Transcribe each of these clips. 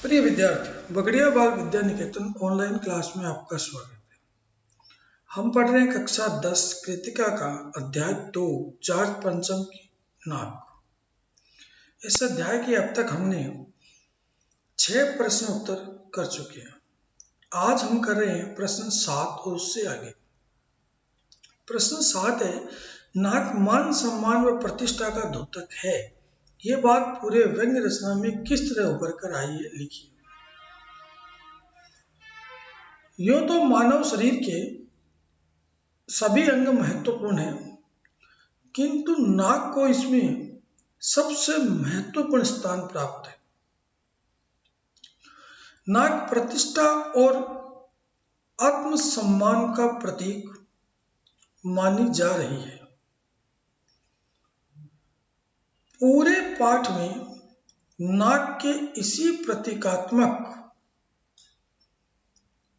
प्रिय विद्यार्थी, बगड़िया बाल विद्या निकेतन ऑनलाइन क्लास में आपका स्वागत है। हम पढ़ रहे हैं कक्षा 10 कृतिका का अध्याय 2 जार्ज पंचम की नाक। इस अध्याय की अब तक हमने 6 प्रश्न उत्तर कर चुके हैं। आज हम कर रहे हैं प्रश्न 7 और उससे आगे। प्रश्न 7 है, नाक मान सम्मान व प्रतिष्ठा का द्योतक है। ये बात पूरे व्यंग्य रचना में किस तरह उभर कर आई है, लिखिए। यूं तो मानव शरीर के सभी अंग महत्वपूर्ण हैं, किंतु नाक को इसमें सबसे महत्वपूर्ण स्थान प्राप्त है। नाक प्रतिष्ठा और आत्मसम्मान का प्रतीक मानी जा रही है। पूरे पाठ में नाक के इसी प्रतीकात्मक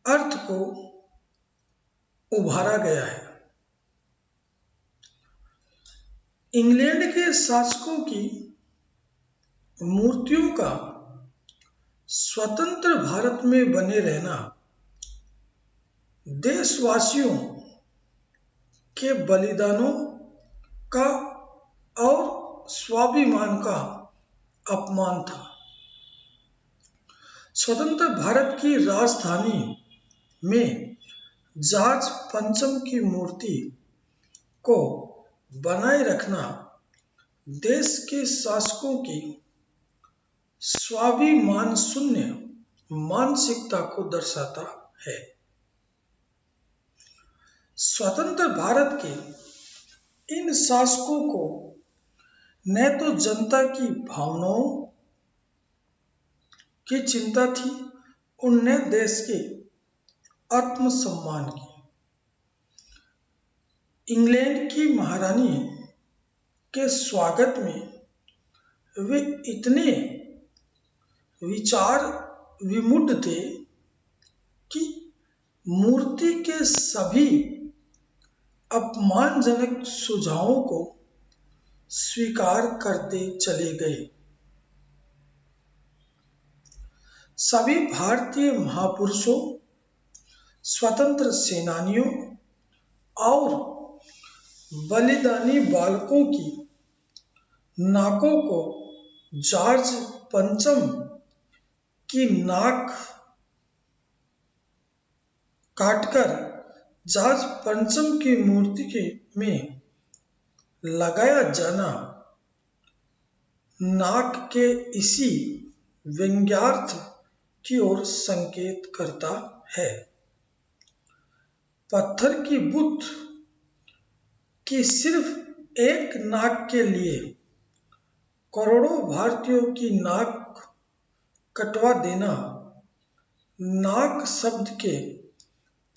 अर्थ को उभारा गया है। इंग्लैंड के शासकों की मूर्तियों का स्वतंत्र भारत में बने रहना देशवासियों के बलिदानों का और स्वाभिमान का अपमान था। स्वतंत्र भारत की राजधानी में जॉर्ज पंचम की मूर्ति को बनाए रखना देश के शासकों की स्वाभिमान शून्य मानसिकता को दर्शाता है। स्वतंत्र भारत के इन शासकों को न तो जनता की भावनाओं की चिंता थी और न देश के आत्मसम्मान की। इंग्लैंड की महारानी के स्वागत में वे इतने विचार विमूढ़ थे कि मूर्ति के सभी अपमानजनक सुझावों को स्वीकार करते चले गए। सभी भारतीय महापुरुषों, स्वतंत्र सेनानियों और बलिदानी बालकों की नाकों को जॉर्ज पंचम की नाक काटकर जॉर्ज पंचम की मूर्ति में लगाया जाना नाक के इसी व्यंग्यार्थ की ओर संकेत करता है। पत्थर की बुत की सिर्फ एक नाक के लिए करोड़ों भारतीयों की नाक कटवा देना नाक शब्द के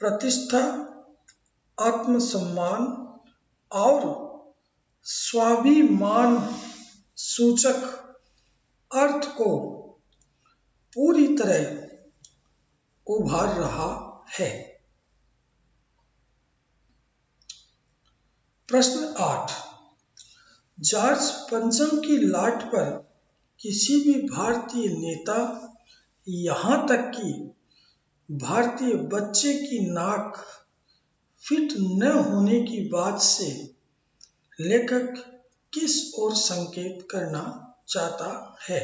प्रतिष्ठा, आत्मसम्मान और स्वाभिमान सूचक अर्थ को पूरी तरह उभार रहा है। प्रश्न 8, जॉर्ज पंचम की लाट पर किसी भी भारतीय नेता, यहाँ तक कि भारतीय बच्चे की नाक फिट न होने की बात से लेखक किस ओर संकेत करना चाहता है?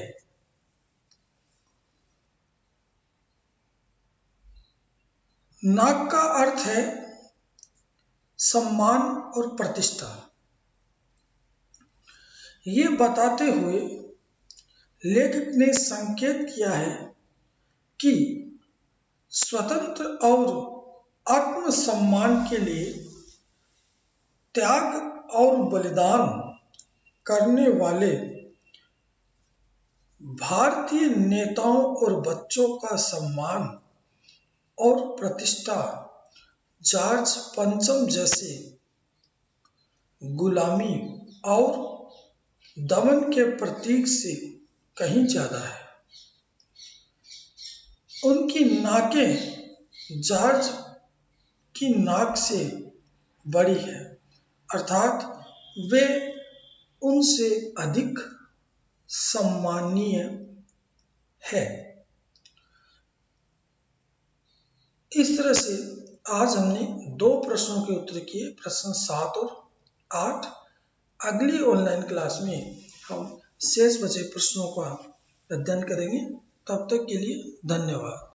नाक का अर्थ है सम्मान और प्रतिष्ठा। ये बताते हुए लेखक ने संकेत किया है कि स्वतंत्र और आत्मसम्मान के लिए त्याग और बलिदान करने वाले भारतीय नेताओं और बच्चों का सम्मान और प्रतिष्ठा जॉर्ज पंचम जैसे गुलामी और दमन के प्रतीक से कहीं ज्यादा है। उनकी नाकें जॉर्ज की नाक से बड़ी है, अर्थात वे उनसे अधिक सम्मानीय है। इस तरह से आज हमने दो प्रश्नों के उत्तर किए, प्रश्न 7 और 8। अगली ऑनलाइन क्लास में हम शेष बचे प्रश्नों का अध्ययन करेंगे। तब तक के लिए धन्यवाद।